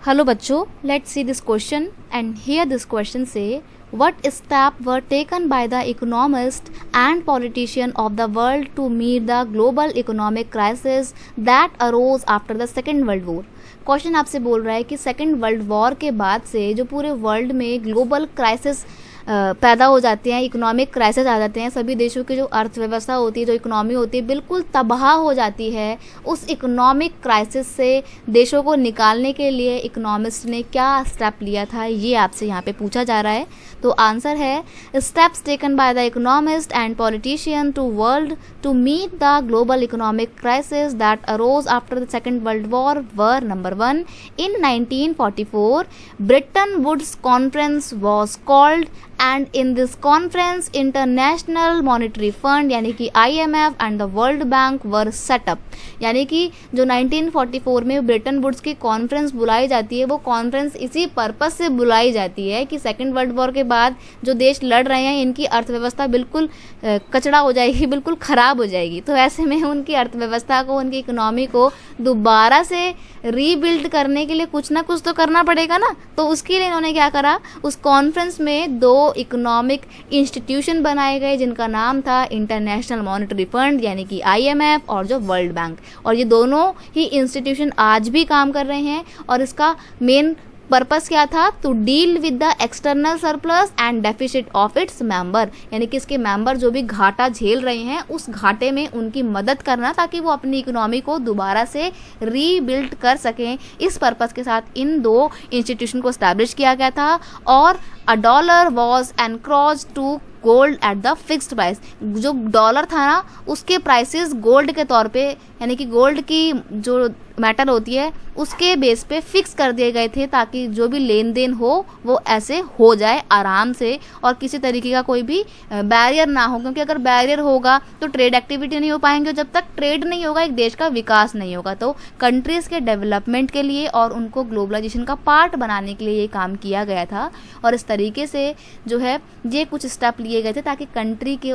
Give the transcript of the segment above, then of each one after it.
Hello बच्चों, let's see this question and here this question say what steps were taken by the economists and politicians of the world to meet the global economic crisis that arose after the Second World War। Question आपसे बोल रहा है कि second World war के बाद से जो पूरे वर्ल्ड में ग्लोबल क्राइसिस पैदा हो जाते हैं, इकोनॉमिक क्राइसिस आ जाते हैं, सभी देशों की जो अर्थव्यवस्था होती है, जो इकोनॉमी होती है, बिल्कुल तबाह हो जाती है। उस इकोनॉमिक क्राइसिस से देशों को निकालने के लिए इकोनॉमिस्ट ने क्या स्टेप लिया था, ये आपसे यहाँ पे पूछा जा रहा है। तो आंसर है steps taken by the economist and politician to world to meet the global economic crisis that arose after the Second World War were number 1 in 1944 Bretton Woods conference was called and in this conference International Monetary Fund यानी कि IMF and the World Bank were set up. यानी कि जो 1944 में Britain woods की conference बुलाई जाती है, वो कॉन्फ्रेंस इसी पर्पस से बुलाई जाती है कि सेकेंड वर्ल्ड वॉर के बाद जो देश लड़ रहे हैं इनकी अर्थव्यवस्था बिल्कुल कचड़ा हो जाएगी, बिल्कुल ख़राब हो जाएगी। तो ऐसे में उनकी अर्थव्यवस्था को, उनकी इकोनॉमी को दोबारा से रीबिल्ड करने के लिए कुछ ना कुछ तो करना पड़ेगा ना। तो उसके लिए इन्होंने क्या करा, उस कॉन्फ्रेंस में 2 इकोनॉमिक इंस्टीट्यूशन बनाए गए जिनका नाम था इंटरनेशनल मॉनिटरी फंड यानी कि IMF और जो वर्ल्ड बैंक। और ये दोनों ही इंस्टीट्यूशन आज भी काम कर रहे हैं और इसका मेन पर्पस क्या था, to deal with the external surplus and deficit of its member. यानी कि इसके मेंबर जो भी घाटा झेल रहे हैं उस घाटे में उनकी मदद करना ताकि वो अपनी इकोनॉमी को दोबारा से रीबिल्ड कर सकें। इस पर्पस के साथ इन 2 इंस्टीट्यूशन को एस्टैब्लिश किया गया था। और a dollar was encroach to gold at the fixed price. जो डॉलर था ना उसके प्राइसेस गोल्ड के तौर पे यानी कि गोल्ड की जो मैटर होती है उसके बेस पे फिक्स कर दिए गए थे ताकि जो भी लेन देन हो वो ऐसे हो जाए आराम से और किसी तरीके का कोई भी बैरियर ना हो। क्योंकि अगर बैरियर होगा तो ट्रेड एक्टिविटी नहीं हो पाएंगे और जब तक ट्रेड नहीं होगा एक देश का विकास नहीं होगा। तो कंट्रीज़ के डेवलपमेंट के लिए और उनको ग्लोबलाइजेशन का पार्ट बनाने के लिए ये काम किया गया था। और इस तरीके से जो है ये कुछ स्टेप लिए गए थे ताकि कंट्री के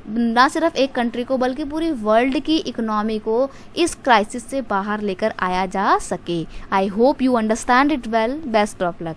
ना सिर्फ एक कंट्री को बल्कि पूरी वर्ल्ड की इकोनॉमी को इस क्राइसिस से बाहर लेकर आया जा सके। I hope you understand it well. Best of luck.